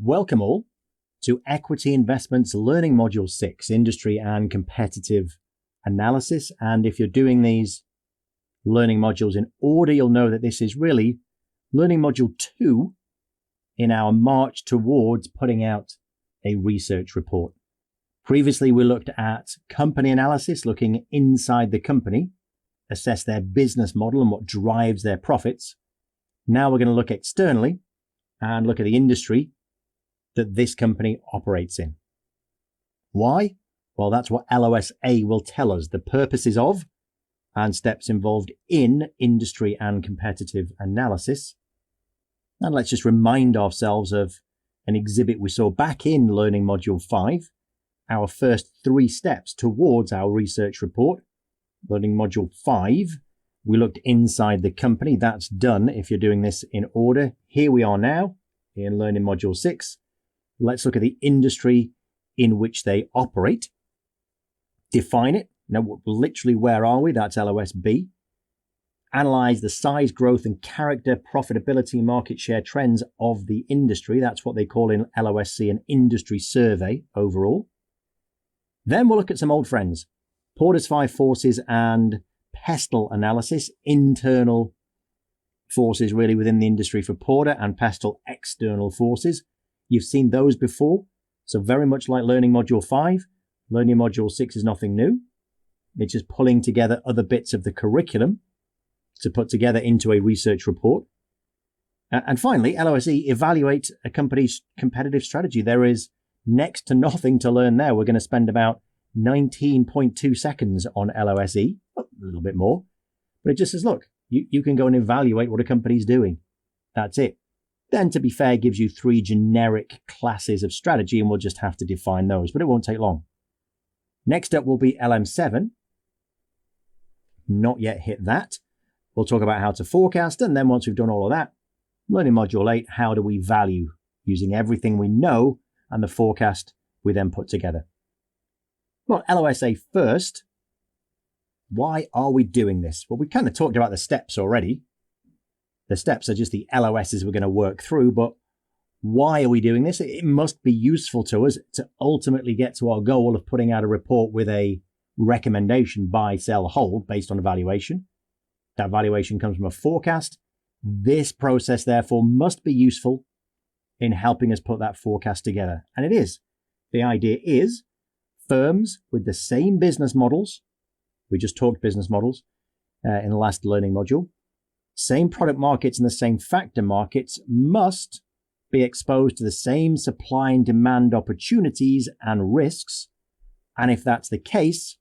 Welcome all to Equity Investments Learning Module 6, Industry and Competitive Analysis. And if you're doing these learning modules in order, you'll know that this is really Learning Module 2 in our march towards putting out a research report. Previously, we looked at company analysis, looking inside the company, assess their business model and what drives their profits. Now we're going to look externally and look at the industry that this company operates in. Why? Well, that's what LOS-A will tell us, the purposes of and steps involved in industry and competitive analysis. And let's just remind ourselves of an exhibit we saw back in Learning Module 5, our first 3 steps towards our research report. Learning Module 5, we looked inside the company. That's done if you're doing this in order. Here we are now in Learning Module 6. Let's look at the industry in which they operate. Define it. Now, literally, where are we? That's LOS-B. Analyze the size, growth, and character, profitability, market share trends of the industry. That's what they call in LOS-C an industry survey overall. Then we'll look at some old friends. Porter's 5 forces and pestle analysis, internal forces really within the industry for Porter, and pestle external forces. You've seen those before, so very much like Learning Module 5, Learning Module 6 is nothing new. It's just pulling together other bits of the curriculum to put together into a research report. And finally, LOS-E, evaluate a company's competitive strategy. There is next to nothing to learn there. We're going to spend about 19.2 seconds on LOS-E, a little bit more, but it just says, look, you can go and evaluate what a company's doing. That's it. Then, to be fair, gives you 3 generic classes of strategy, and we'll just have to define those, but it won't take long. Next up will be LM7. Not yet hit that. We'll talk about how to forecast, and then once we've done all of that, Learning Module 8, how do we value using everything we know and the forecast we then put together. Well, LOS-A first. Why are we doing this? Well, we kind of talked about the steps already. The steps are just the LOSs we're going to work through, but why are we doing this? It must be useful to us to ultimately get to our goal of putting out a report with a recommendation buy, sell, hold based on a valuation. That valuation comes from a forecast. This process, therefore, must be useful in helping us put that forecast together. And it is. The idea is firms with the same business models, we just talked business models in the last learning module, same product markets and the same factor markets must be exposed to the same supply and demand opportunities and risks. And if that's the case,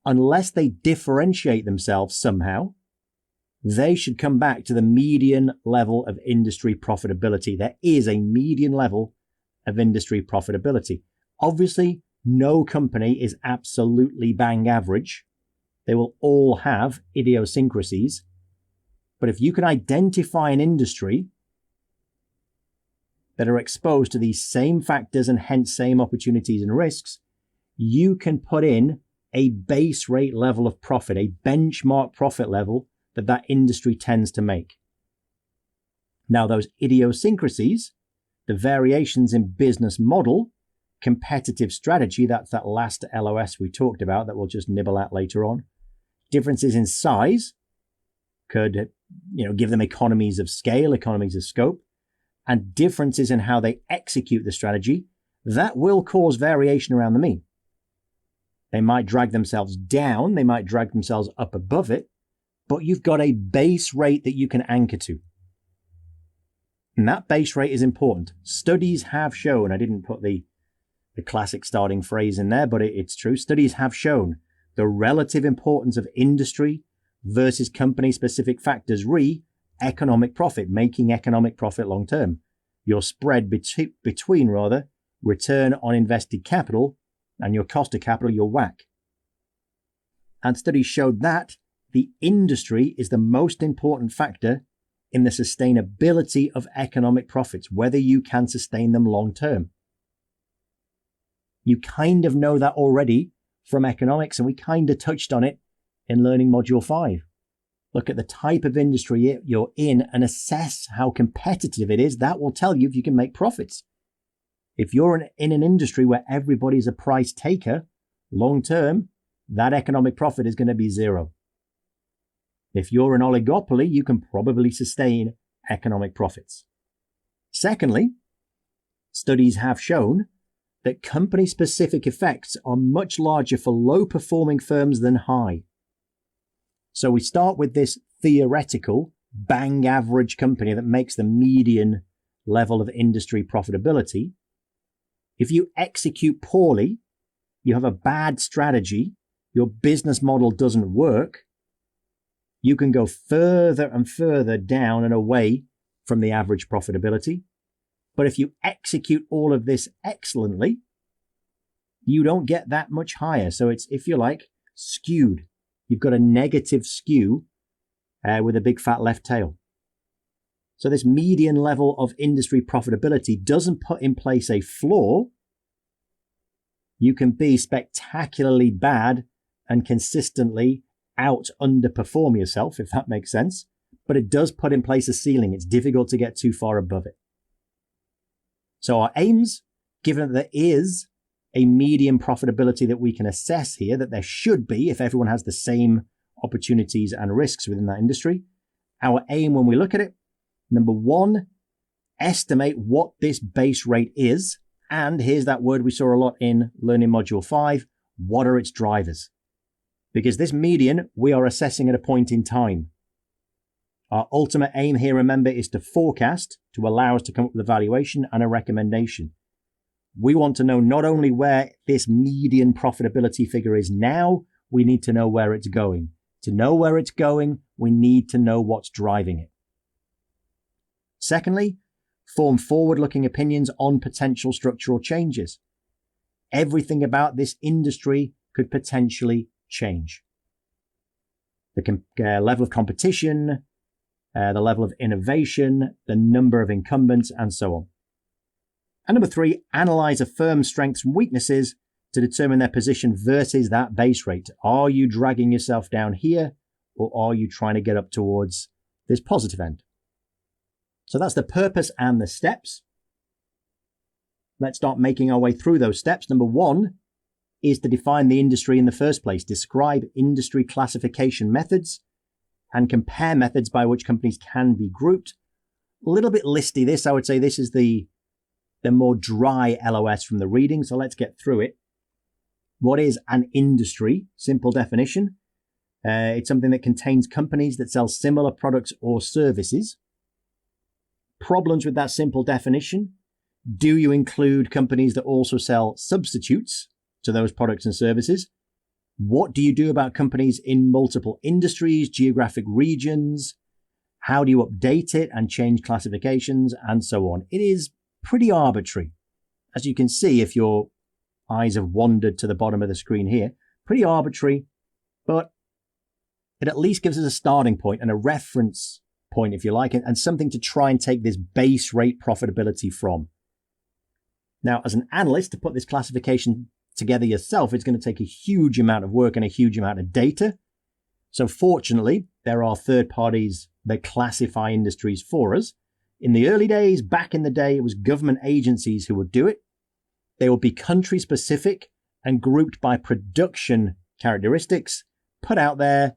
unless they differentiate themselves somehow, they should come back to the median level of industry profitability. There is a median level of industry profitability. Obviously, no company is absolutely bang average. They will all have idiosyncrasies. But if you can identify an industry that are exposed to these same factors and hence same opportunities and risks, you can put in a base rate level of profit, a benchmark profit level that industry tends to make. Now, those idiosyncrasies, the variations in business model, competitive strategy, that's that last LOS we talked about that we'll just nibble at later on. Differences in size could, give them economies of scale, economies of scope, and differences in how they execute the strategy, that will cause variation around the mean. They might drag themselves down, they might drag themselves up above it, but you've got a base rate that you can anchor to. And that base rate is important. Studies have shown, I didn't put the classic starting phrase in there, but it's true. Studies have shown the relative importance of industry versus company-specific factors economic profit, making economic profit long term. Your spread between return on invested capital and your cost of capital, your WACC. And studies showed that the industry is the most important factor in the sustainability of economic profits, whether you can sustain them long term. You kind of know that already from economics, and we kind of touched on it in Learning Module 5. Look at the type of industry you're in and assess how competitive it is. That will tell you if you can make profits. If you're in an industry where everybody's a price taker, long term, that economic profit is going to be zero. If you're an oligopoly, you can probably sustain economic profits. Secondly, studies have shown that company-specific effects are much larger for low-performing firms than high. So we start with this theoretical bang average company that makes the median level of industry profitability. If you execute poorly, you have a bad strategy, your business model doesn't work, you can go further and further down and away from the average profitability. But if you execute all of this excellently, you don't get that much higher. So it's, if you like, skewed. You've got a negative skew with a big fat left tail. So this median level of industry profitability doesn't put in place a floor. You can be spectacularly bad and consistently underperform yourself, if that makes sense. But it does put in place a ceiling. It's difficult to get too far above it. So our aims, given that there is a median profitability that we can assess here, that there should be if everyone has the same opportunities and risks within that industry, our aim when we look at it, number one, estimate what this base rate is. And here's that word we saw a lot in Learning Module 5. What are its drivers? Because this median, we are assessing at a point in time. Our ultimate aim here, remember, is to forecast, to allow us to come up with a valuation and a recommendation. We want to know not only where this median profitability figure is now, we need to know where it's going. To know where it's going, we need to know what's driving it. Secondly, form forward-looking opinions on potential structural changes. Everything about this industry could potentially change. The level of competition, the level of innovation, the number of incumbents, and so on. And number three, analyze a firm's strengths and weaknesses to determine their position versus that base rate. Are you dragging yourself down here, or are you trying to get up towards this positive end? So that's the purpose and the steps. Let's start making our way through those steps. Number one is to define the industry in the first place. Describe industry classification methods and compare methods by which companies can be grouped. A little bit listy this. I would say this is the more dry LOS from the reading. So let's get through it. What is an industry? Simple definition. It's something that contains companies that sell similar products or services. Problems with that simple definition. Do you include companies that also sell substitutes to those products and services? What do you do about companies in multiple industries, geographic regions? How do you update it and change classifications and so on? It is pretty arbitrary. As you can see, if your eyes have wandered to the bottom of the screen here, pretty arbitrary, but it at least gives us a starting point and a reference point, if you like, and something to try and take this base rate profitability from. Now, as an analyst, to put this classification together yourself, it's going to take a huge amount of work and a huge amount of data. So fortunately, there are third parties that classify industries for us. In the early days, back in the day, it was government agencies who would do it. They would be country specific and grouped by production characteristics, put out there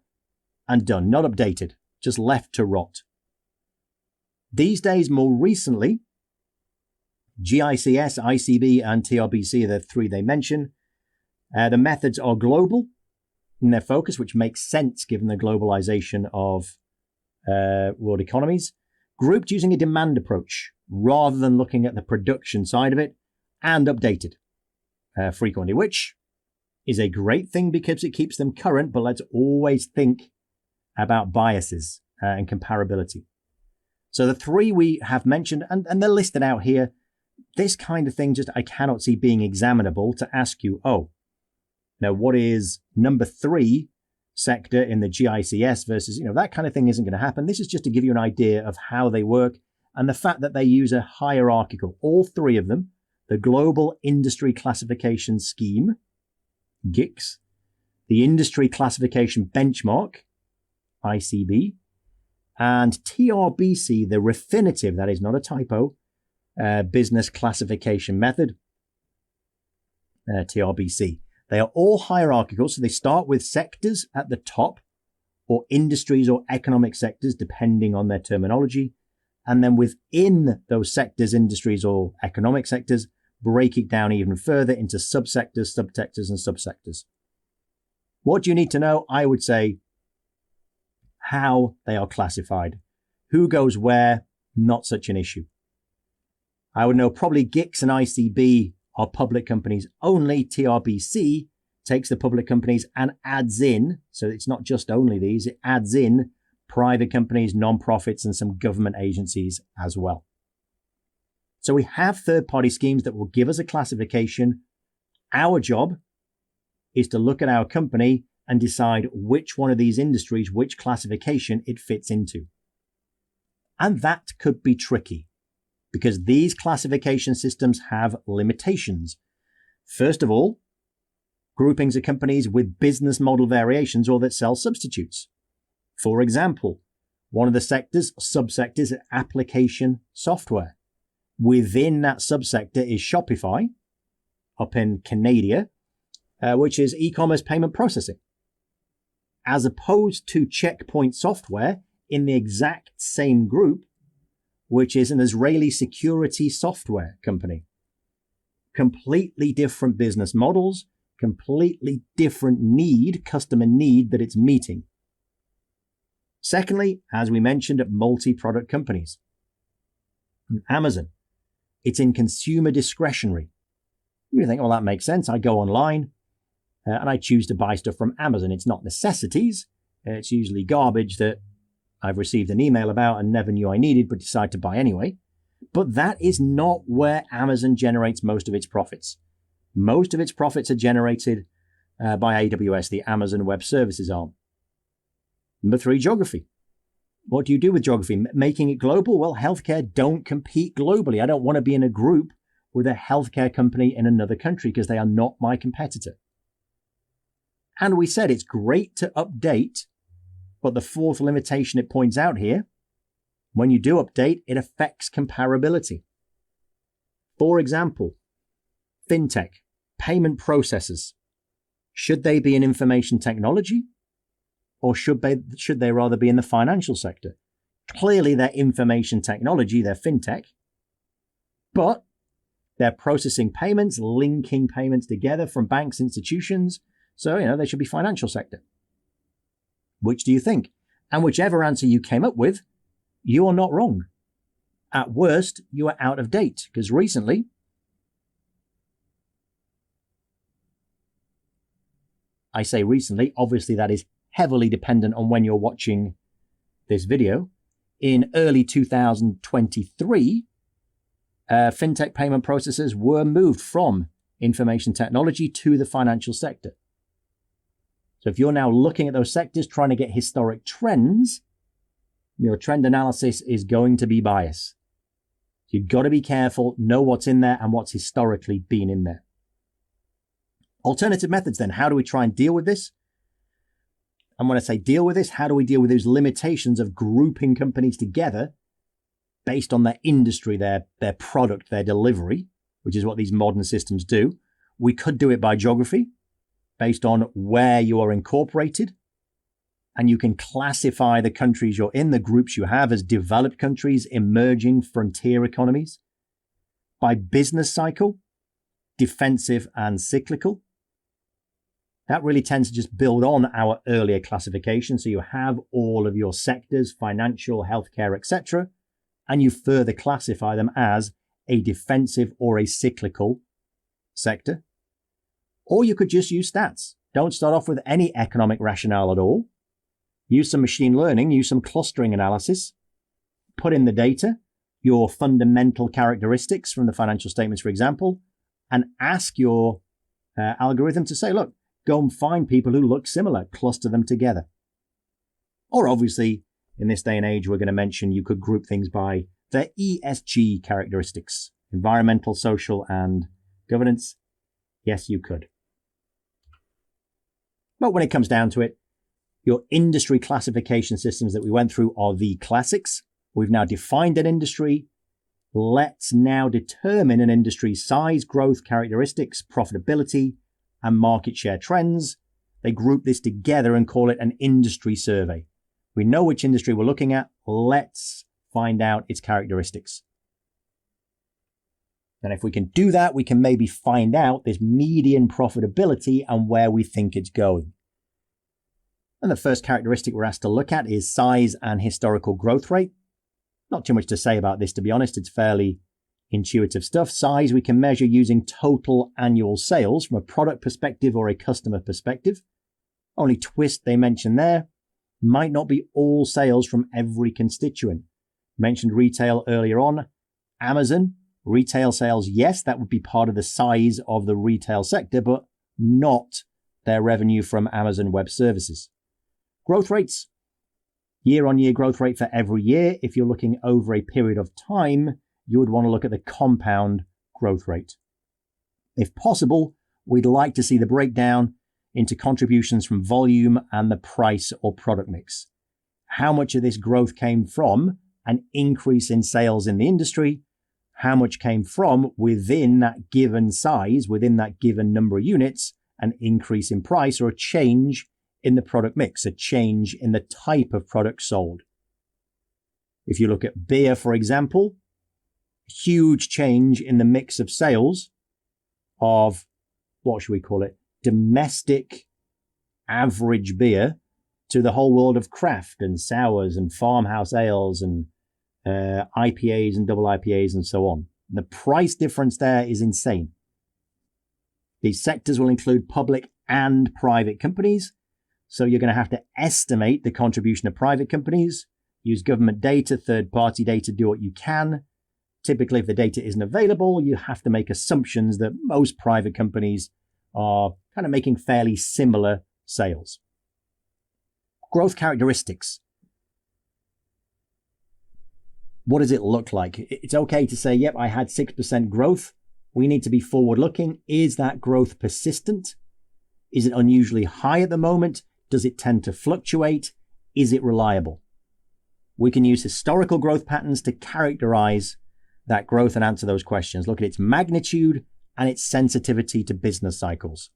and done, not updated, just left to rot. These days, more recently, GICS, ICB, and TRBC are the three they mention. The methods are global in their focus, which makes sense given the globalization of world economies. Grouped using a demand approach rather than looking at the production side of it, and updated frequently, which is a great thing because it keeps them current, but let's always think about biases and comparability. So the three we have mentioned, and they're listed out here, this kind of thing just I cannot see being examinable to ask you, now what is number 3 sector in the GICS versus, that kind of thing isn't going to happen. This is just to give you an idea of how they work and the fact that they use a hierarchical, all three of them, the Global Industry Classification Scheme, GICS, the Industry Classification Benchmark, ICB, and TRBC, the Refinitiv, that is not a typo, business classification method, TRBC. They are all hierarchical, so they start with sectors at the top, or industries or economic sectors, depending on their terminology. And then within those sectors, industries or economic sectors, break it down even further into subsectors, subsectors, and subsectors. What do you need to know? I would say how they are classified. Who goes where? Not such an issue. I would know probably GICS and ICB are public companies only. TRBC takes the public companies and adds in, so it's not just only these, it adds in private companies, non-profits, and some government agencies as well. So we have third-party schemes that will give us a classification. Our job is to look at our company and decide which one of these industries, which classification it fits into. And that could be tricky because these classification systems have limitations. First of all, groupings of companies with business model variations or that sell substitutes. For example, one of the sectors, subsectors, is application software. Within that subsector is Shopify, up in Canada, which is e-commerce payment processing, as opposed to Checkpoint Software in the exact same group, which is an Israeli security software company. Completely different business models, completely different customer need that it's meeting. Secondly, as we mentioned, at multi-product companies. Amazon, it's in consumer discretionary. You think, well, that makes sense. I go online and I choose to buy stuff from Amazon. It's not necessities. It's usually garbage that I've received an email about and never knew I needed, but decide to buy anyway. But that is not where Amazon generates most of its profits. Most of its profits are generated by AWS, the Amazon Web Services arm. Number 3, geography. What do you do with geography? Making it global? Well, healthcare don't compete globally. I don't want to be in a group with a healthcare company in another country because they are not my competitor. And we said it's great to update, but the fourth limitation it points out here, when you do update, it affects comparability. For example, fintech, payment processors, should they be in information technology? Or should they rather be in the financial sector? Clearly, they're information technology, they're fintech, but they're processing payments, linking payments together from banks, institutions. So, they should be financial sector. Which do you think? And whichever answer you came up with, you are not wrong. At worst, you are out of date because recently, I say recently, obviously that is heavily dependent on when you're watching this video. In early 2023, fintech payment processors were moved from information technology to the financial sector. So if you're now looking at those sectors, trying to get historic trends, your trend analysis is going to be biased. You've got to be careful, know what's in there and what's historically been in there. Alternative methods then. How do we try and deal with this? And when I say deal with this, how do we deal with those limitations of grouping companies together based on their industry, their product, their delivery, which is what these modern systems do? We could do it by geography, based on where you are incorporated. And you can classify the countries you're in, the groups you have, as developed countries, emerging frontier economies. By business cycle, defensive and cyclical. That really tends to just build on our earlier classification. So you have all of your sectors, financial, healthcare, etc., and you further classify them as a defensive or a cyclical sector. Or you could just use stats. Don't start off with any economic rationale at all. Use some machine learning, use some clustering analysis, put in the data, your fundamental characteristics from the financial statements, for example, and ask your algorithm to say, look, go and find people who look similar, cluster them together. Or obviously, in this day and age, we're going to mention you could group things by their ESG characteristics, environmental, social, and governance. Yes, you could. But when it comes down to it, Your industry classification systems that we went through are the classics. We've now defined an industry. Let's now determine an industry's size, growth, characteristics, profitability, and market share trends. They group this together and call it an industry survey. We know which industry we're looking at. Let's find out its characteristics. And if we can do that, we can maybe find out this median profitability and where we think it's going. And the first characteristic we're asked to look at is size and historical growth rate. Not too much to say about this, to be honest. It's fairly intuitive stuff. Size we can measure using total annual sales from a product perspective or a customer perspective. Only twist they mention there might not be all sales from every constituent. Mentioned retail earlier on. Amazon, retail sales, yes, that would be part of the size of the retail sector, but not their revenue from Amazon Web Services. Growth rates. Year-on-year growth rate for every year. If you're looking over a period of time, you would want to look at the compound growth rate. If possible, we'd like to see the breakdown into contributions from volume and the price or product mix. How much of this growth came from an increase in sales in the industry? How much came from within that given size, within that given number of units, an increase in price or a change in the product mix, a change in the type of product sold. If you look at beer, for example, huge change in the mix of sales of, what should we call it, domestic average beer to the whole world of craft and sours and farmhouse ales and IPAs and double IPAs and so on. The price difference there is insane. These sectors will include public and private companies. So you're going to have to estimate the contribution of private companies, use government data, third-party data, do what you can. Typically, if the data isn't available, you have to make assumptions that most private companies are kind of making fairly similar sales. Growth characteristics. What does it look like? It's okay to say, yep, I had 6% growth. We need to be forward-looking. Is that growth persistent? Is it unusually high at the moment? Does it tend to fluctuate? Is it reliable? We can use historical growth patterns to characterize that growth and answer those questions. Look at its magnitude and its sensitivity to business cycles.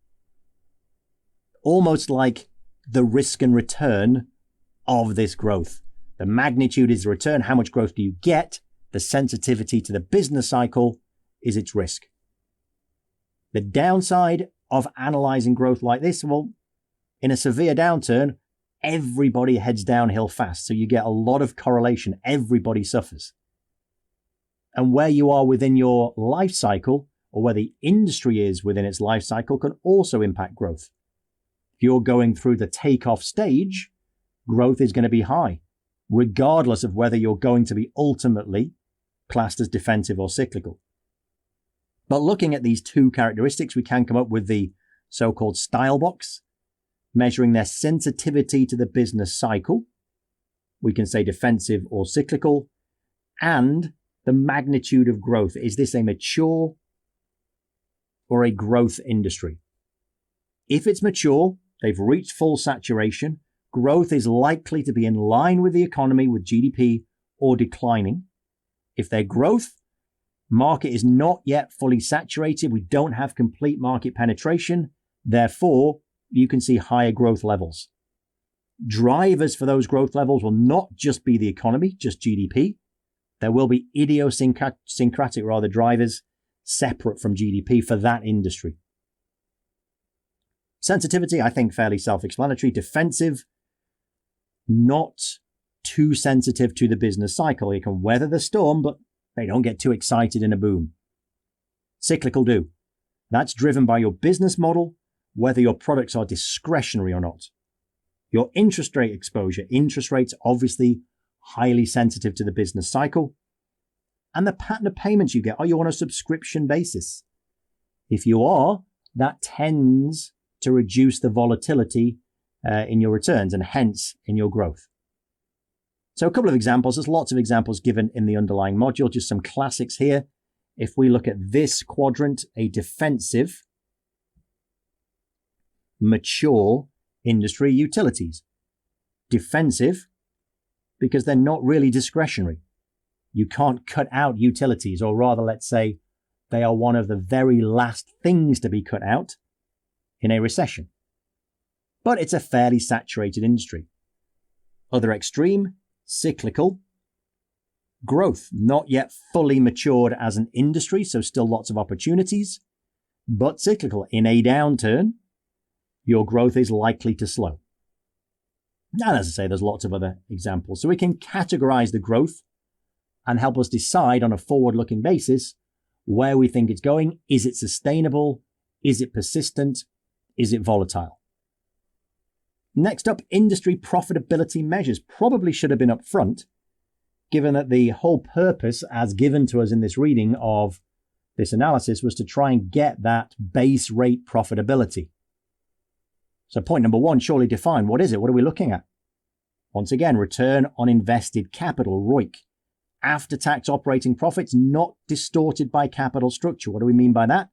Almost like the risk and return of this growth. The magnitude is the return. How much growth do you get? The sensitivity to the business cycle is its risk. The downside of analyzing growth like this, well, in a severe downturn, everybody heads downhill fast. So you get a lot of correlation. Everybody suffers. And where you are within your life cycle, or where the industry is within its life cycle, can also impact growth. If you're going through the takeoff stage, growth is going to be high, regardless of whether you're going to be ultimately classed as defensive or cyclical. But looking at these two characteristics, we can come up with the so-called style box, measuring their sensitivity to the business cycle. We can say defensive or cyclical, and the magnitude of growth. Is this a mature or a growth industry? If it's mature, they've reached full saturation, growth is likely to be in line with the economy, with GDP, or declining. If they're growth, market is not yet fully saturated. We don't have complete market penetration. Therefore, you can see higher growth levels. Drivers for those growth levels will not just be the economy, just GDP. There will be idiosyncratic drivers separate from GDP for that industry. Sensitivity, I think, fairly self-explanatory. Defensive, not too sensitive to the business cycle. They can weather the storm, but they don't get too excited in a boom. Cyclical do. That's driven by your business model, whether your products are discretionary or not. Your interest rate exposure. Interest rates, obviously, highly sensitive to the business cycle. And the pattern of payments you get. Are you on a subscription basis? If you are, that tends to reduce the volatility in your returns and hence in your growth. So a couple of examples. There's lots of examples given in the underlying module, just some classics here. If we look at this quadrant, a defensive, mature industry, utilities. defensive because they're not really discretionary. You can't cut out utilities, or rather, let's say, they are one of the very last things to be cut out in a recession. But it's a fairly saturated industry. Other extreme, cyclical. Growth, not yet fully matured as an industry, so still lots of opportunities, but cyclical. In a downturn, your growth is likely to slow. And as I say, there's lots of other examples. So we can categorize the growth and help us decide on a forward-looking basis where we think it's going. Is it sustainable? Is it persistent? Is it volatile? Next up, industry profitability measures. Probably should have been up front, given that the whole purpose, as given to us in this reading of this analysis, was to try and get that base rate profitability. So point number one, surely define. What is it? What are we looking at? Once again, return on invested capital, ROIC. After-tax operating profits not distorted by capital structure. What do we mean by that?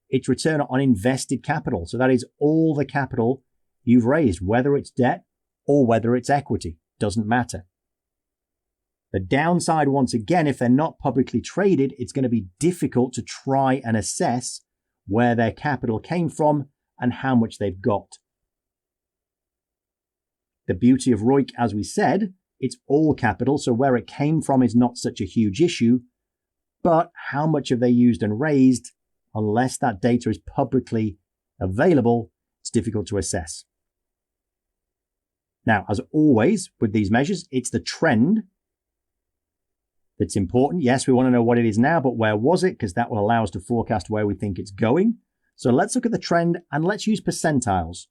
It's return on invested capital. So that is all the capital you've raised, whether it's debt or whether it's equity. Doesn't matter. The downside, once again, if they're not publicly traded, it's going to be difficult to try and assess where their capital came from and how much they've got. The beauty of ROIC, as we said, it's all capital, so where it came from is not such a huge issue, but how much have they used and raised, unless that data is publicly available, it's difficult to assess. Now, as always with these measures, it's the trend that's important. Yes, we want to know what it is now, but where was it? Because that will allow us to forecast where we think it's going. So let's look at the trend and let's use percentiles.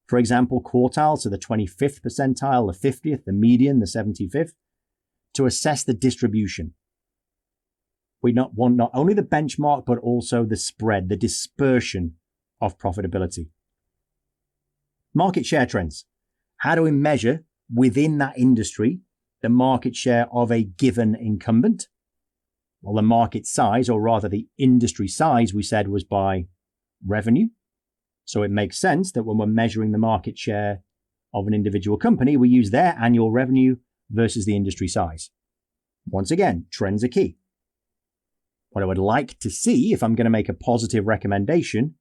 For example, quartiles, so the 25th percentile, the 50th, the median, the 75th, to assess the distribution. We want not only the benchmark, but also the spread, the dispersion of profitability. Market share trends. How do we measure within that industry the market share of a given incumbent? Well, the market size, or rather the industry size, we said was by revenue. So it makes sense that when we're measuring the market share of an individual company, we use their annual revenue versus the industry size. Once again, trends are key. What I would like to see, if I'm going to make a positive recommendation,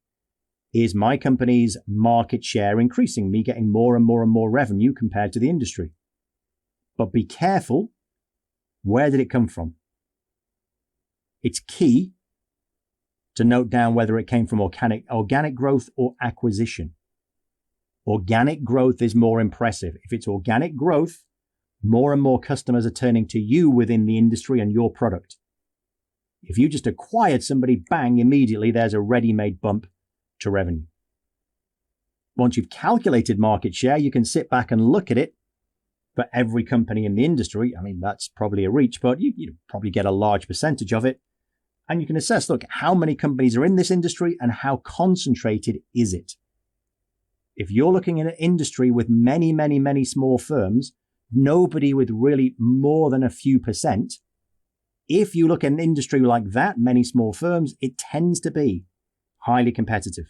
is my company's market share increasing, me getting more and more and more revenue compared to the industry. But be careful, where did it come from? It's key to note down whether it came from organic growth or acquisition. Organic growth is more impressive. If it's organic growth, more and more customers are turning to you within the industry and your product. If you just acquired somebody, bang, immediately there's a ready-made bump to revenue. Once you've calculated market share, you can sit back and look at it for every company in the industry. I mean, that's probably a reach, but you probably get a large percentage of it. And you can assess, look, how many companies are in this industry and how concentrated is it? If you're looking at an industry with many, many, many small firms, nobody with really more than a few percent, if you look at an industry like that, many small firms, it tends to be highly competitive.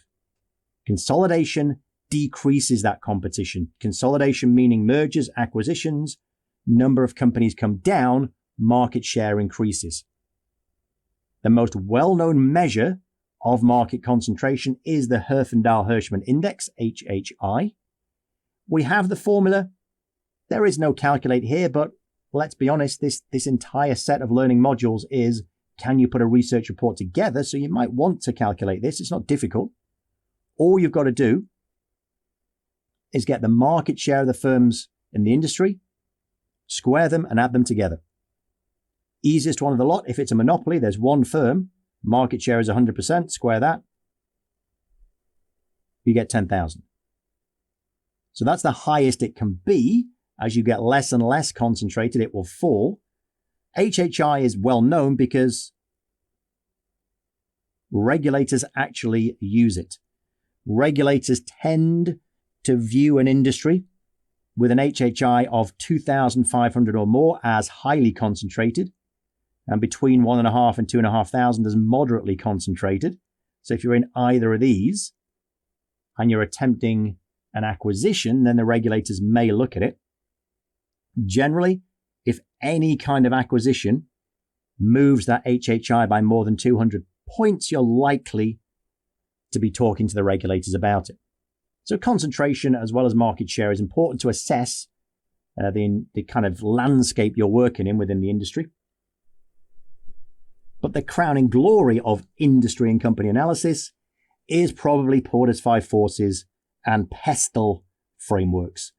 Consolidation decreases that competition. Consolidation meaning mergers, acquisitions, number of companies come down, market share increases. The most well-known measure of market concentration is the Herfindahl-Hirschman Index, HHI. We have the formula. There is no calculate here, but let's be honest, this entire set of learning modules is, can you put a research report together? So you might want to calculate this. It's not difficult. All you've got to do is get the market share of the firms in the industry, square them and add them together. Easiest one of the lot, if it's a monopoly, there's one firm, market share is 100%, square that, you get 10,000. So that's the highest it can be. As you get less and less concentrated, it will fall. HHI is well known because regulators actually use it. Regulators tend to view an industry with an HHI of 2,500 or more as highly concentrated, and between 1,500 and 2,500 as moderately concentrated. So if you're in either of these and you're attempting an acquisition, then the regulators may look at it. Generally, if any kind of acquisition moves that HHI by more than 200 points, you're likely to be talking to the regulators about it. So concentration as well as market share is important to assess the kind of landscape you're working in within the industry. But the crowning glory of industry and company analysis is probably Porter's 5 Forces and pestle frameworks.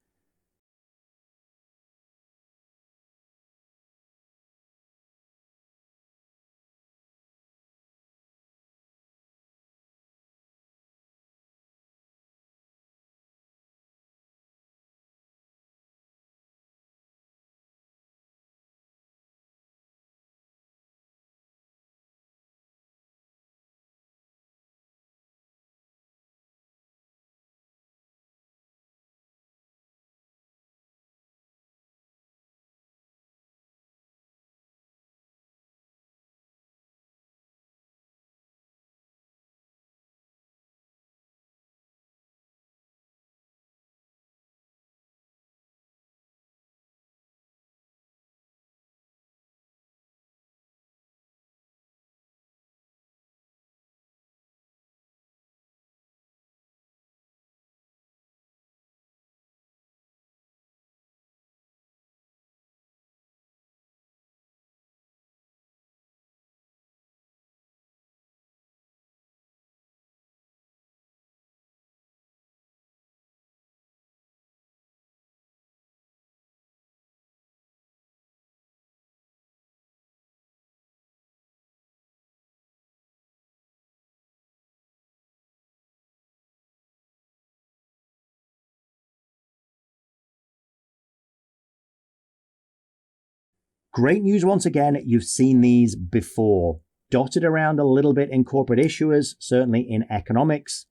Great news once again, you've seen these before. Dotted around a little bit in corporate issuers, certainly in economics,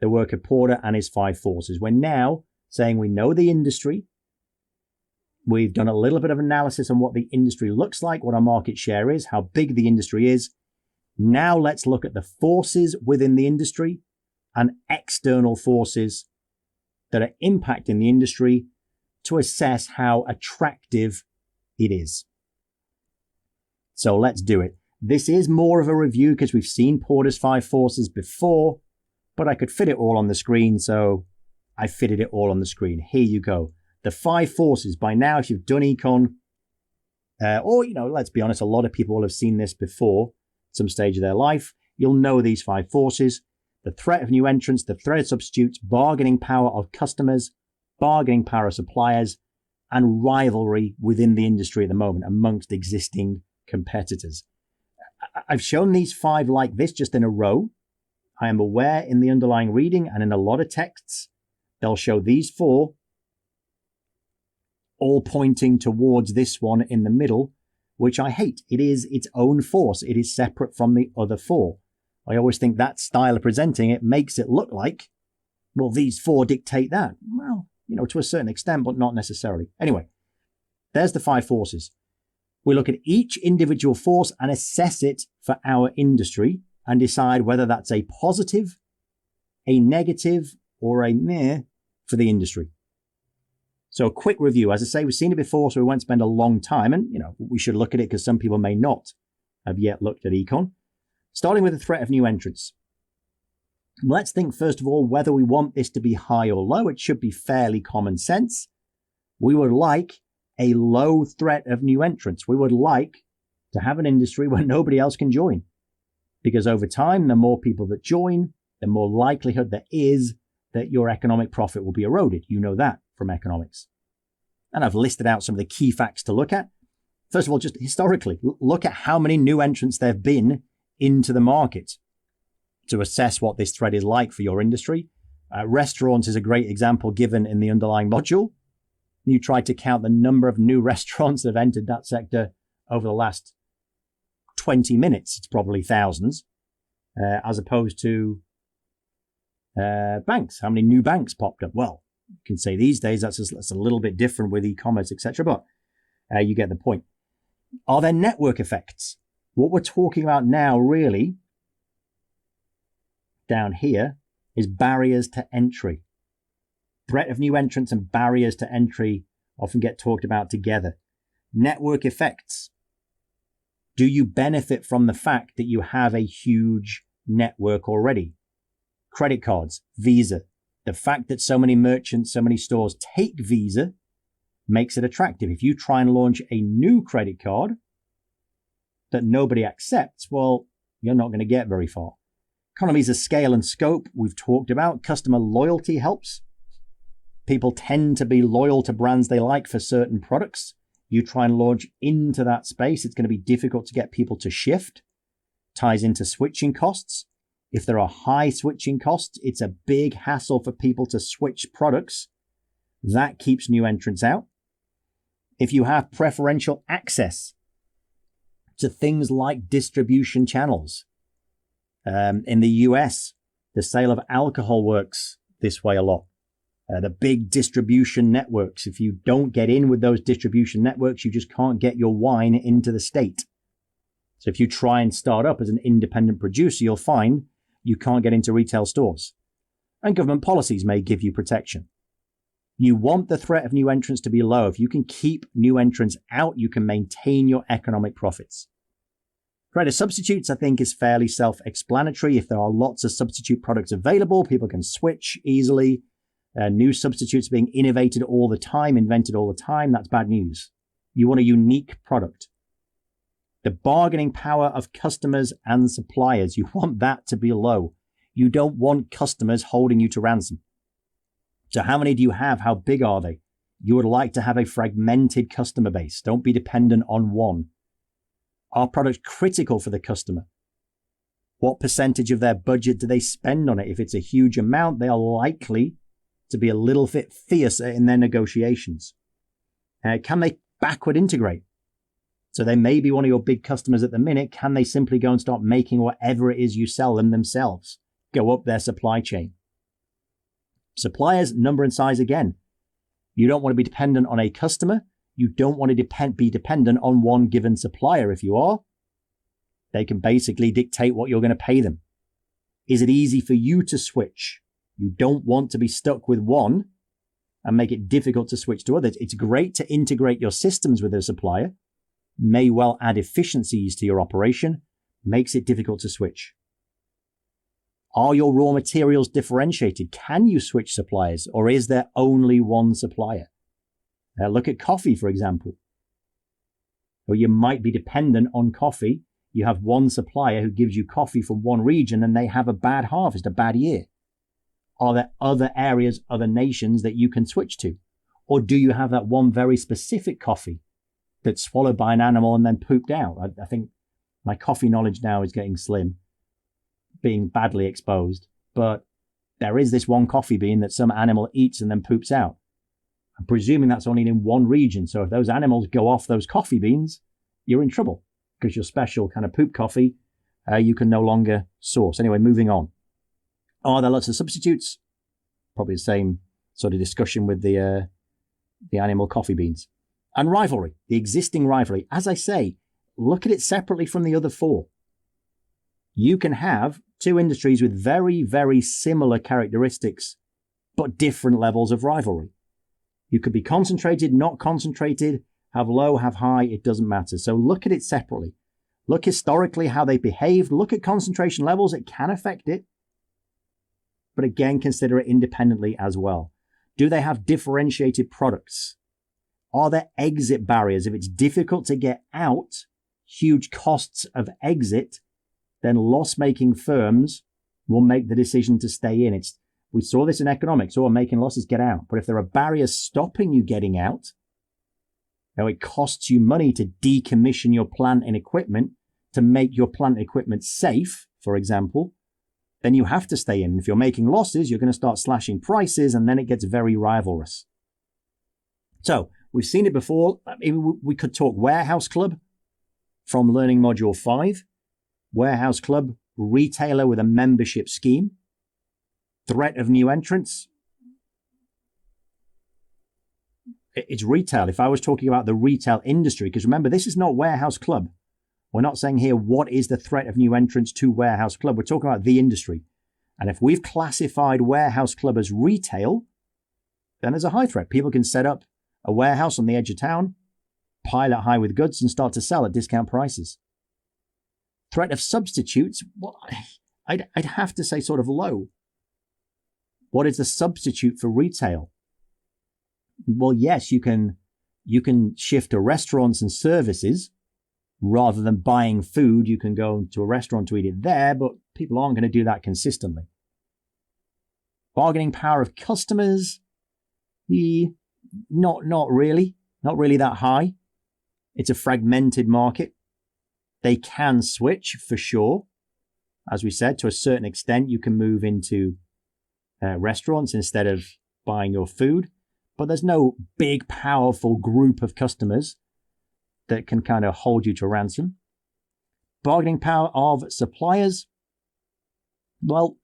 the work of Porter and his 5 Forces. We're now saying we know the industry. We've done a little bit of analysis on what the industry looks like, what our market share is, how big the industry is. Now let's look at the forces within the industry and external forces that are impacting the industry to assess how attractive it is. So let's do it. This is more of a review because we've seen Porter's 5 Forces before, but I could fit it all on the screen, so I fitted it all on the screen. Here you go. The 5 Forces. By now, if you've done econ, or, let's be honest, a lot of people will have seen this before at some stage of their life. You'll know these 5 forces. The threat of new entrants, the threat of substitutes, bargaining power of customers, bargaining power of suppliers, and rivalry within the industry at the moment amongst existing competitors. I've shown these 5 like this just in a row. I am aware in the underlying reading and in a lot of texts, they'll show these 4 all pointing towards this one in the middle, which I hate. It is its own force. It is separate from the other 4. I always think that style of presenting it makes it look like, well, these 4 dictate that. Well, to a certain extent, but not necessarily. Anyway, there's the 5 forces. We look at each individual force and assess it for our industry and decide whether that's a positive, a negative, or a meh for the industry. So a quick review. As I say, we've seen it before, so we won't spend a long time. And, we should look at it because some people may not have yet looked at econ. Starting with the threat of new entrants. Let's think, first of all, whether we want this to be high or low. It should be fairly common sense. We would like a low threat of new entrants. We would like to have an industry where nobody else can join. Because over time, the more people that join, the more likelihood there is that your economic profit will be eroded. You know that from economics. And I've listed out some of the key facts to look at. First of all, just historically, look at how many new entrants there have been into the market to assess what this threat is like for your industry. Restaurants is a great example given in the underlying module. You try to count the number of new restaurants that have entered that sector over the last 20 minutes, it's probably thousands, as opposed to banks. How many new banks popped up? Well, you can say these days that's a little bit different with e-commerce, etc., but you get the point. Are there network effects? What we're talking about now really down here is barriers to entry. Threat of new entrants and barriers to entry often get talked about together. Network effects. Do you benefit from the fact that you have a huge network already? Credit cards, Visa. The fact that so many merchants, so many stores take Visa makes it attractive. If you try and launch a new credit card that nobody accepts, well, you're not going to get very far. Economies of scale and scope, we've talked about. Customer loyalty helps. People tend to be loyal to brands they like for certain products. You try and launch into that space, it's going to be difficult to get people to shift. Ties into switching costs. If there are high switching costs, it's a big hassle for people to switch products. That keeps new entrants out. If you have preferential access to things like distribution channels, in the US, the sale of alcohol works this way a lot. The big distribution networks, if you don't get in with those distribution networks, you just can't get your wine into the state. So if you try and start up as an independent producer, you'll find you can't get into retail stores. And government policies may give you protection. You want the threat of new entrants to be low. If you can keep new entrants out, you can maintain your economic profits. Threat of substitutes, I think, is fairly self-explanatory. If there are lots of substitute products available, people can switch easily. New substitutes being innovated all the time, invented all the time, that's bad news. You want a unique product. The bargaining power of customers and suppliers, you want that to be low. You don't want customers holding you to ransom. So how many do you have? How big are they? You would like to have a fragmented customer base. Don't be dependent on one. Are products critical for the customer? What percentage of their budget do they spend on it? If it's a huge amount, they are likely to be a little bit fiercer in their negotiations. Can they backward integrate? So they may be one of your big customers at the minute. Can they simply go and start making whatever it is you sell them themselves? Go up their supply chain. Suppliers, number and size again. You don't want to be dependent on a customer. You don't want to be dependent on one given supplier. If you are, they can basically dictate what you're going to pay them. Is it easy for you to switch? You don't want to be stuck with one and make it difficult to switch to others. It's great to integrate your systems with a supplier. May well add efficiencies to your operation. Makes it difficult to switch. Are your raw materials differentiated? Can you switch suppliers, or is there only one supplier? Look at coffee, for example. Or you might be dependent on coffee. You have one supplier who gives you coffee from one region and they have a bad harvest, a bad year. Are there other areas, other nations that you can switch to? Or do you have that one very specific coffee that's swallowed by an animal and then pooped out? I think my coffee knowledge now is getting slim, being badly exposed. But there is this one coffee bean that some animal eats and then poops out. I'm presuming that's only in one region. So if those animals go off those coffee beans, you're in trouble because your special kind of poop coffee, you can no longer source. Anyway, moving on. Are there lots of substitutes? Probably the same sort of discussion with the animal coffee beans. And rivalry, the existing rivalry. As I say, look at it separately from the other four. You can have two industries with very, very similar characteristics, but different levels of rivalry. You could be concentrated, not concentrated, have low, have high, it doesn't matter. So look at it separately. Look historically how they behaved. Look at concentration levels. It can affect it. But again, consider it independently as well. Do they have differentiated products? Are there exit barriers? If it's difficult to get out, huge costs of exit, then loss-making firms will make the decision to stay in. We saw this in economics. Making losses, get out. But if there are barriers stopping you getting out, it costs you money to decommission your plant and equipment to make your plant and equipment safe, for example, then you have to stay in. If you're making losses, you're going to start slashing prices, and then it gets very rivalrous. So we've seen it before. We could talk Warehouse Club from Learning Module 5. Warehouse Club, retailer with a membership scheme. Threat of new entrants. It's retail. If I was talking about the retail industry, because remember, this is not Warehouse Club. We're not saying here, what is the threat of new entrants to Warehouse Club? We're talking about the industry. And if we've classified Warehouse Club as retail, then there's a high threat. People can set up a warehouse on the edge of town, pile it high with goods, and start to sell at discount prices. Threat of substitutes, well, I'd have to say sort of low. What is the substitute for retail? Well, yes, you can shift to restaurants and services. Rather than buying food, you can go to a restaurant to eat it there, but people aren't going to do that consistently. Bargaining power of customers, not really that high. It's a fragmented market. They can switch for sure. As we said, to a certain extent, you can move into restaurants instead of buying your food, but there's no big, powerful group of customers that can kind of hold you to ransom. Bargaining power of suppliers, well,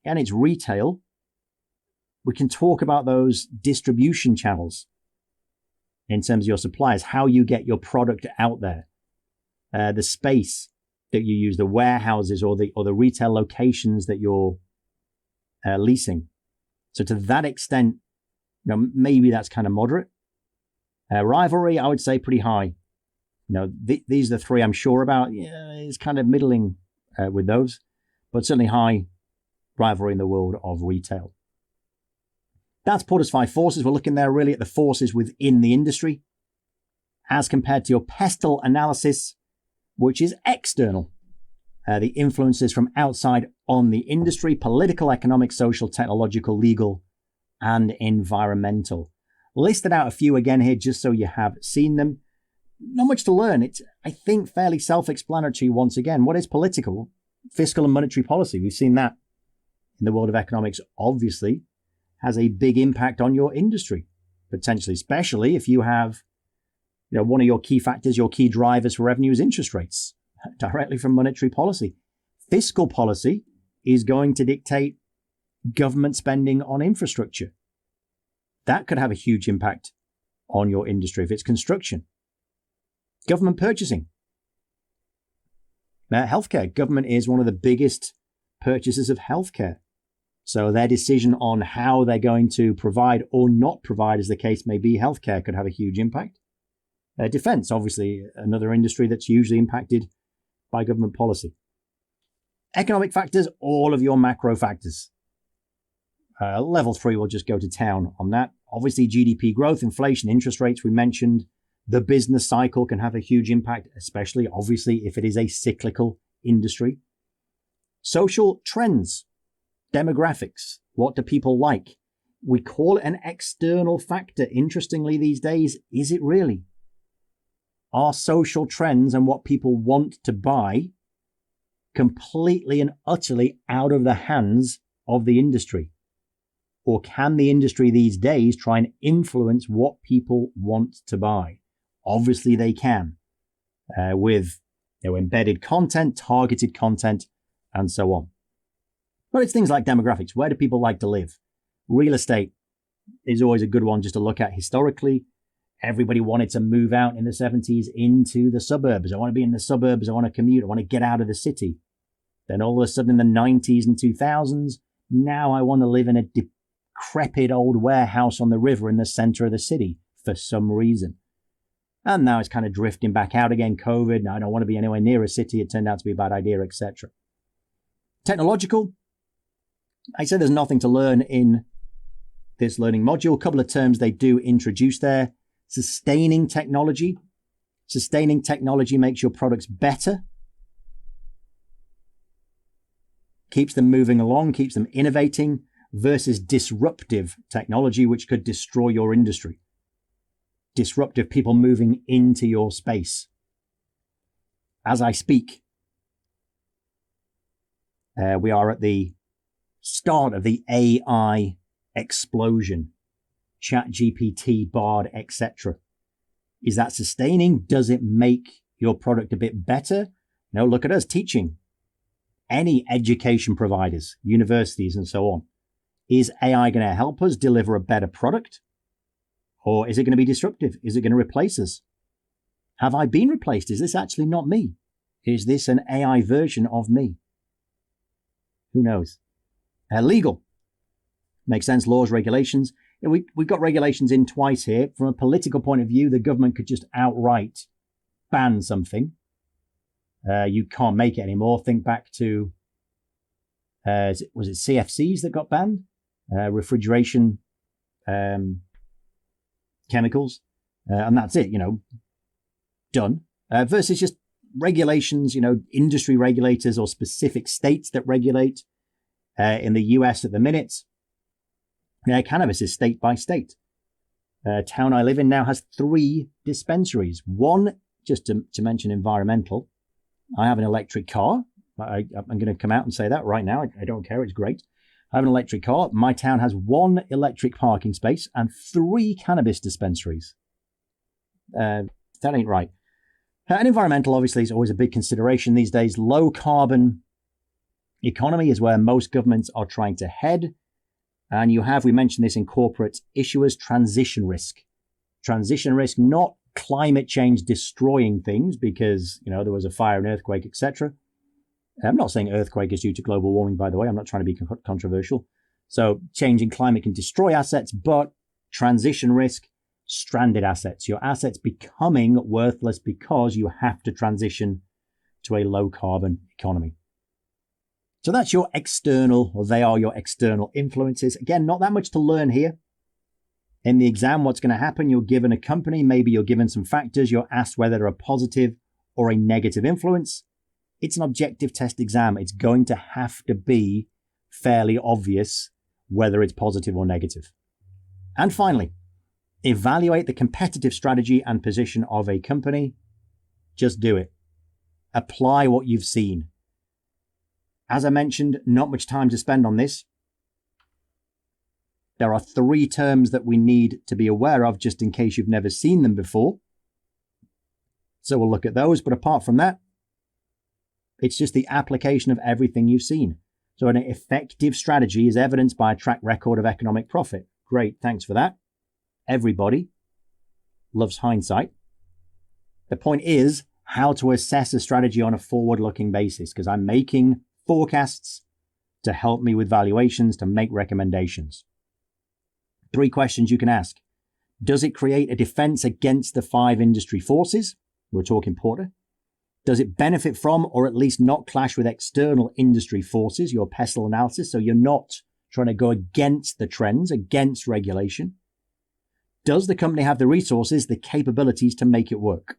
and it's retail. We can talk about those distribution channels in terms of your suppliers, how you get your product out there, the space that you use, the warehouses or the retail locations that you're leasing. So to that extent, maybe that's kind of moderate. Rivalry, I would say pretty high. These are the three I'm sure about. Yeah, it's kind of middling with those, but certainly high rivalry in the world of retail. That's Porter's 5 forces. We're looking there really at the forces within the industry as compared to your pestle analysis, which is external. The influences from outside on the industry: political, economic, social, technological, legal, and environmental. Listed out a few again here just so you have seen them. Not much to learn. It's, I think, fairly self-explanatory once again. What is political? Fiscal and monetary policy. We've seen that in the world of economics, obviously, has a big impact on your industry, potentially, especially if you have, one of your key factors, your key drivers for revenue is interest rates, directly from monetary policy. Fiscal policy is going to dictate government spending on infrastructure. That could have a huge impact on your industry if it's construction. Government purchasing. Healthcare. Government is one of the biggest purchasers of healthcare. So their decision on how they're going to provide or not provide, as the case may be, healthcare could have a huge impact. Defense, obviously, another industry that's usually impacted by government policy. Economic factors, all of your macro factors. Level 3 will just go to town on that. Obviously, GDP growth, inflation, interest rates, we mentioned. The business cycle can have a huge impact, especially, obviously, if it is a cyclical industry. Social trends, demographics, what do people like? We call it an external factor. Interestingly, these days, is it really? Are social trends and what people want to buy completely and utterly out of the hands of the industry? Or can the industry these days try and influence what people want to buy? Obviously, they can, with embedded content, targeted content, and so on. But it's things like demographics. Where do people like to live? Real estate is always a good one just to look at historically. Everybody wanted to move out in the 70s into the suburbs. I want to be in the suburbs. I want to commute. I want to get out of the city. Then all of a sudden in the 90s and 2000s, now I want to live in a decrepit old warehouse on the river in the center of the city for some reason. And now it's kind of drifting back out again. COVID, now I don't want to be anywhere near a city. It turned out to be a bad idea, etc. Technological. I said there's nothing to learn in this learning module. A couple of terms they do introduce there. Sustaining technology. Sustaining technology makes your products better. Keeps them moving along, keeps them innovating, versus disruptive technology, which could destroy your industry. Disruptive, people moving into your space. As I speak, we are at the start of the AI explosion. ChatGPT, Bard, etc. Is that sustaining? Does it make your product a bit better? No, look at us teaching. Any education providers, universities, and so on. Is AI going to help us deliver a better product? Or is it going to be disruptive? Is it going to replace us? Have I been replaced? Is this actually not me? Is this an AI version of me? Who knows? Legal. Makes sense. Laws, regulations. we've got regulations in twice here. From a political point of view, the government could just outright ban something. You can't make it anymore. Think back to, was it CFCs that got banned? Refrigeration chemicals. And that's it, done. Versus just regulations, industry regulators or specific states that regulate. In the US at the minute, cannabis is state by state. Town I live in now has 3 dispensaries. One, just to mention environmental, I have an electric car. I'm going to come out and say that right now. I don't care. It's great. I have an electric car. My town has 1 electric parking space and 3 cannabis dispensaries. That ain't right. And environmental, obviously, is always a big consideration these days. Low carbon economy is where most governments are trying to head. And we mentioned this in corporate issuers, transition risk. Transition risk, not climate change destroying things because, there was a fire, an earthquake, etc. I'm not saying earthquake is due to global warming, by the way. I'm not trying to be controversial. So changing climate can destroy assets, but transition risk, stranded assets. Your assets becoming worthless because you have to transition to a low carbon economy. So that's your external, or they are your external influences. Again, not that much to learn here. In the exam, what's going to happen? You're given a company, maybe you're given some factors. You're asked whether they're a positive or a negative influence. It's an objective test exam. It's going to have to be fairly obvious whether it's positive or negative. And finally, evaluate the competitive strategy and position of a company. Just do it. Apply what you've seen. As I mentioned, not much time to spend on this. There are 3 terms that we need to be aware of just in case you've never seen them before. So we'll look at those. But apart from that, it's just the application of everything you've seen. So an effective strategy is evidenced by a track record of economic profit. Great, thanks for that. Everybody loves hindsight. The point is how to assess a strategy on a forward-looking basis, because I'm making forecasts to help me with valuations, to make recommendations. 3 questions you can ask. Does it create a defense against the 5 industry forces? We're talking Porter. Does it benefit from, or at least not clash with external industry forces, your pestle analysis, so you're not trying to go against the trends, against regulation? Does the company have the resources, the capabilities to make it work?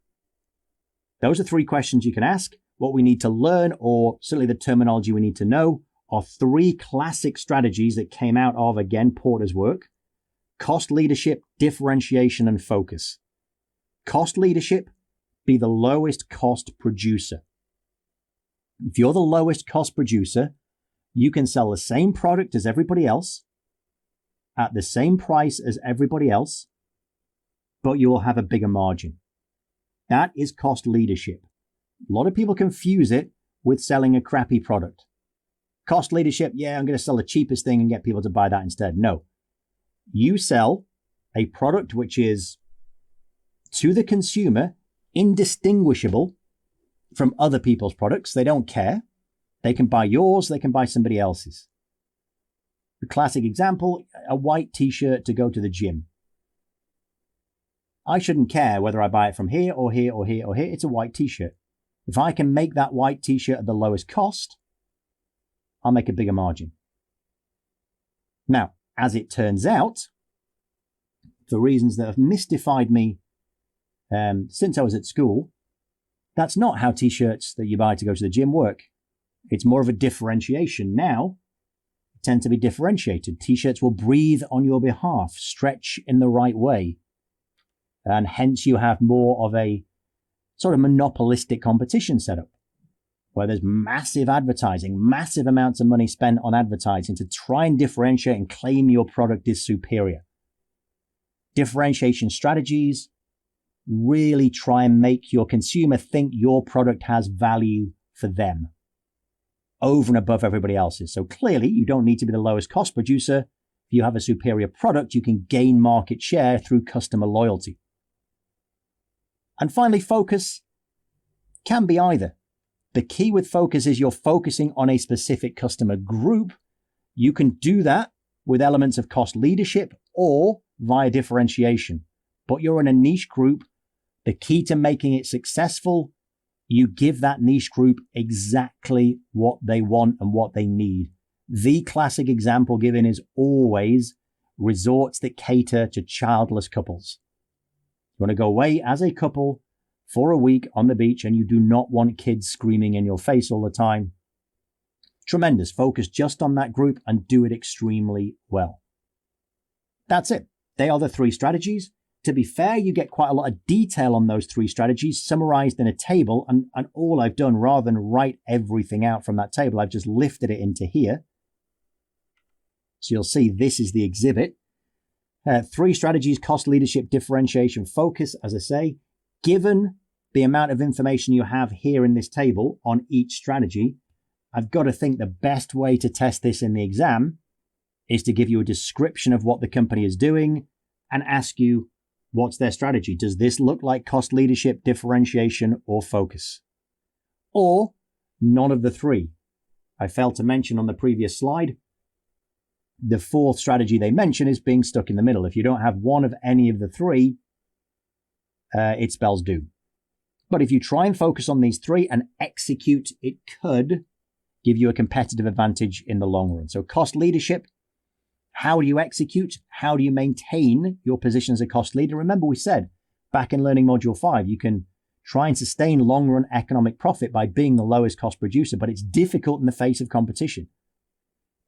Those are 3 questions you can ask. What we need to learn, or certainly the terminology we need to know, are 3 classic strategies that came out of, again, Porter's work. Cost leadership, differentiation, and focus. Cost leadership, be the lowest cost producer. If you're the lowest cost producer, you can sell the same product as everybody else at the same price as everybody else, but you will have a bigger margin. That is cost leadership. A lot of people confuse it with selling a crappy product. Cost leadership, yeah, I'm going to sell the cheapest thing and get people to buy that instead. No. You sell a product which is, to the consumer, indistinguishable from other people's products. They don't care. They can buy yours, they can buy somebody else's. The classic example, a white t-shirt to go to the gym. I shouldn't care whether I buy it from here or here or here or here. It's a white t-shirt. If I can make that white t-shirt at the lowest cost, I'll make a bigger margin. Now, as it turns out, for reasons that have mystified me since I was at school, that's not how t-shirts that you buy to go to the gym work. It's more of a differentiation. Now, they tend to be differentiated. T-shirts will breathe on your behalf, stretch in the right way, and hence you have more of a sort of monopolistic competition setup, where there's massive advertising, massive amounts of money spent on advertising to try and differentiate and claim your product is superior. Differentiation strategies really try and make your consumer think your product has value for them over and above everybody else's. So clearly, you don't need to be the lowest cost producer. If you have a superior product, you can gain market share through customer loyalty. And finally, focus can be either. The key with focus is you're focusing on a specific customer group. You can do that with elements of cost leadership, or via differentiation. But you're in a niche group. The key to making it successful, you give that niche group exactly what they want and what they need. The classic example given is always resorts that cater to childless couples. You want to go away as a couple for a week on the beach and you do not want kids screaming in your face all the time. Tremendous. Focus just on that group and do it extremely well. That's it. They are the 3 strategies. To be fair, you get quite a lot of detail on those 3 strategies summarized in a table. And all I've done, rather than write everything out from that table, I've just lifted it into here. So you'll see this is the exhibit. 3 strategies: cost, leadership, differentiation, focus. As I say, given the amount of information you have here in this table on each strategy, I've got to think the best way to test this in the exam is to give you a description of what the company is doing and ask you, what's their strategy? Does this look like cost, leadership, differentiation, or focus? Or none of the 3. I failed to mention on the previous slide, the 4th strategy they mention is being stuck in the middle. If you don't have one of any of the 3, it spells doom. But if you try and focus on these 3 and execute, it could give you a competitive advantage in the long run. So cost leadership, how do you execute? How do you maintain your position as a cost leader? Remember, we said back in Learning Module 5, you can try and sustain long-run economic profit by being the lowest cost producer, but it's difficult in the face of competition.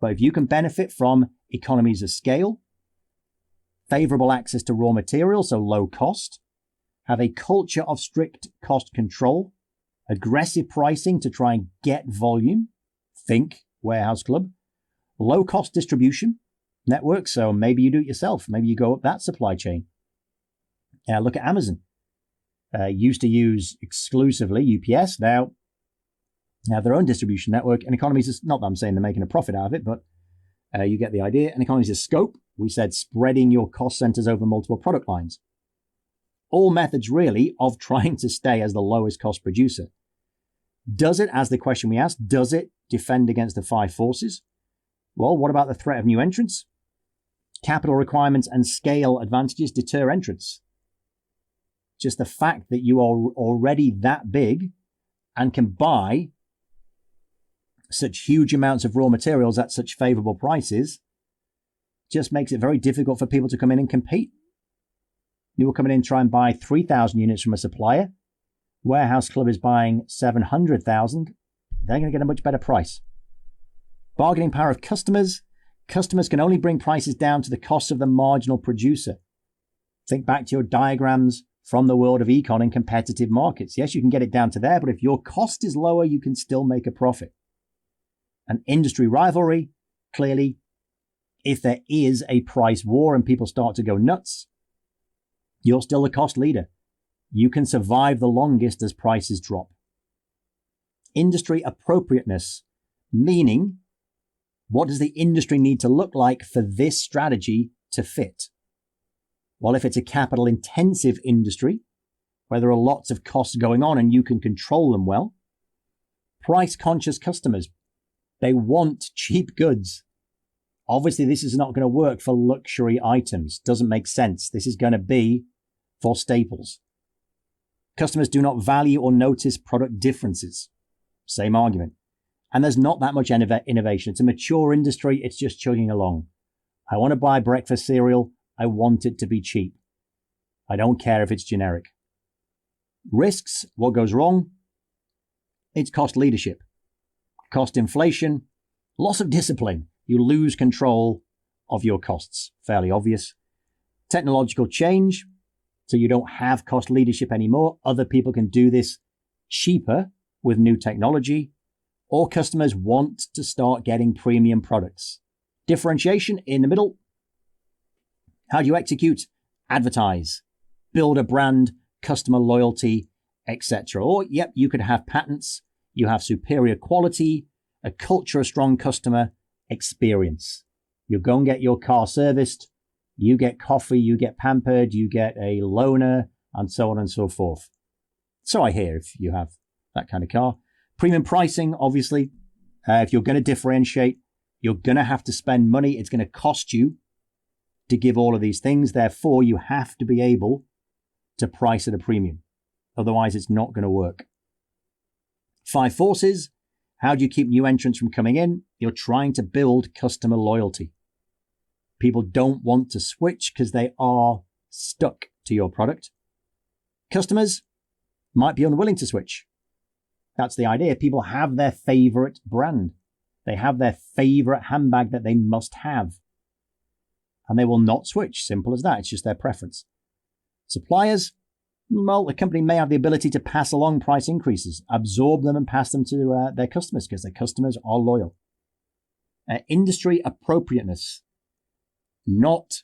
But if you can benefit from economies of scale, favorable access to raw materials, so low cost, have a culture of strict cost control, aggressive pricing to try and get volume, think warehouse club, low cost distribution network, so maybe you do it yourself, maybe you go up that supply chain. Look at Amazon. Used to use exclusively UPS, now have their own distribution network, and economies of, not that I'm saying they're making a profit out of it, but you get the idea. And economies of scope, we said spreading your cost centers over multiple product lines. All methods really of trying to stay as the lowest cost producer. Does it, as the question we asked, does it defend against the 5 forces? Well, what about the threat of new entrants? Capital requirements and scale advantages deter entrants. Just the fact that you are already that big and can buy such huge amounts of raw materials at such favorable prices just makes it very difficult for people to come in and compete. You will come in and try and buy 3,000 units from a supplier. Warehouse Club is buying 700,000. They're going to get a much better price. Bargaining power of customers. Customers can only bring prices down to the cost of the marginal producer. Think back to your diagrams from the world of econ in competitive markets. Yes, you can get it down to there, but if your cost is lower, you can still make a profit. An industry rivalry, clearly, if there is a price war and people start to go nuts, you're still the cost leader. You can survive the longest as prices drop. Industry appropriateness, meaning what does the industry need to look like for this strategy to fit? Well, if it's a capital intensive industry where there are lots of costs going on and you can control them well, price conscious customers, they want cheap goods. Obviously, this is not going to work for luxury items. Doesn't make sense. This is going to be for staples. Customers do not value or notice product differences. Same argument. And there's not that much innovation. It's a mature industry. It's just chugging along. I want to buy breakfast cereal. I want it to be cheap. I don't care if it's generic. Risks, what goes wrong? It's cost leadership. Cost inflation, loss of discipline. You lose control of your costs. Fairly obvious. Technological change. So you don't have cost leadership anymore. Other people can do this cheaper with new technology. Or customers want to start getting premium products. Differentiation in the middle. How do you execute? Advertise. Build a brand, customer loyalty, etc. Or, yep, you could have patents. You have superior quality, a culture of strong customer experience. You go and get your car serviced. You get coffee, you get pampered, you get a loaner, and so on and so forth. So I hear if you have that kind of car. Premium pricing, obviously. If you're going to differentiate, you're going to have to spend money. It's going to cost you to give all of these things. Therefore, you have to be able to price at a premium. Otherwise, it's not going to work. 5 forces. How do you keep new entrants from coming in? You're trying to build customer loyalty. People don't want to switch because they are stuck to your product. Customers might be unwilling to switch. That's the idea. People have their favorite brand. They have their favorite handbag that they must have. And they will not switch. Simple as that. It's just their preference. Suppliers, well, the company may have the ability to pass along price increases, absorb them and pass them to their customers because their customers are loyal. Industry appropriateness. Not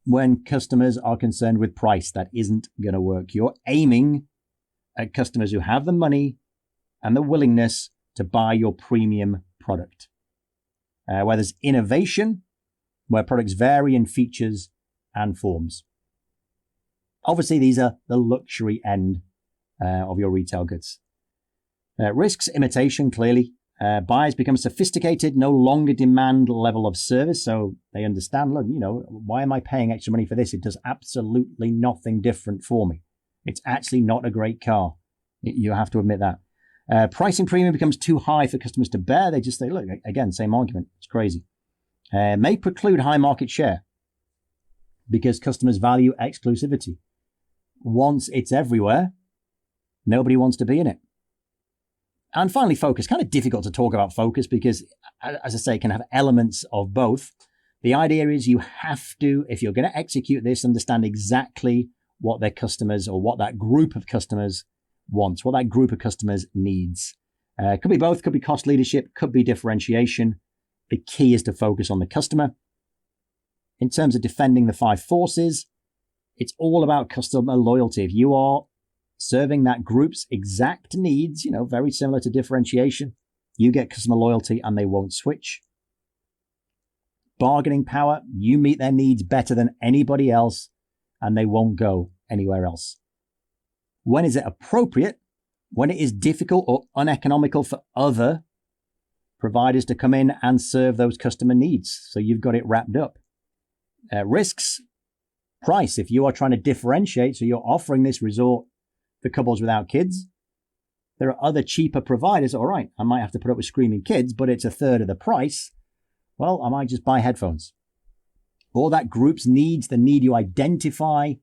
when customers are concerned with price. That isn't going to work. You're aiming at customers who have the money and the willingness to buy your premium product. Where there's innovation, where products vary in features and forms. Obviously, these are the luxury end of your retail goods. Risks, imitation, clearly. Buyers become sophisticated, no longer demand level of service, so they understand, look, why am I paying extra money for this? It does absolutely nothing different for me. It's actually not a great car. You have to admit that. Pricing premium becomes too high for customers to bear. They just say, look, again, same argument. It's crazy. May preclude high market share because customers value exclusivity. Once it's everywhere, nobody wants to be in it. And finally, focus. Kind of difficult to talk about focus because, as I say, it can have elements of both. The idea is you have to, if you're going to execute this, understand exactly what their customers or what that group of customers wants, what that group of customers needs. Could be both, could be cost leadership, could be differentiation. The key is to focus on the customer. In terms of defending the 5 forces, it's all about customer loyalty. If you are serving that group's exact needs, very similar to differentiation, you get customer loyalty and they won't switch. Bargaining power, you meet their needs better than anybody else and they won't go anywhere else. When is it appropriate? When it is difficult or uneconomical for other providers to come in and serve those customer needs. So you've got it wrapped up. Risks, price. If you are trying to differentiate, so you're offering this resort for couples without kids, there are other cheaper providers. All right, I might have to put up with screaming kids, but it's a third of the price. Well, I might just buy headphones. All that group's needs, the need you identify,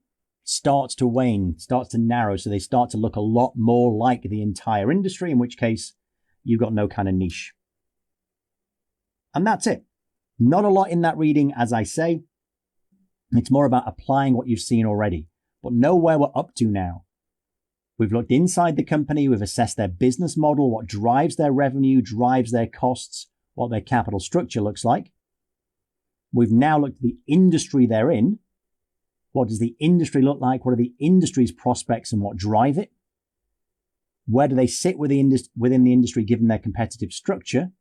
starts to wane, starts to narrow. So they start to look a lot more like the entire industry, in which case you've got no kind of niche. And that's it. Not a lot in that reading, as I say. It's more about applying what you've seen already, but know where we're up to now. We've looked inside the company. We've assessed their business model, what drives their revenue, drives their costs, what their capital structure looks like. We've now looked at the industry they're in. What does the industry look like? What are the industry's prospects and what drive it? Where do they sit within the industry given their competitive structure?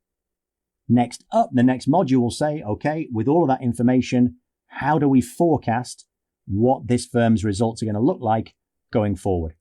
Next up, the next module will say, okay, with all of that information, how do we forecast what this firm's results are going to look like going forward?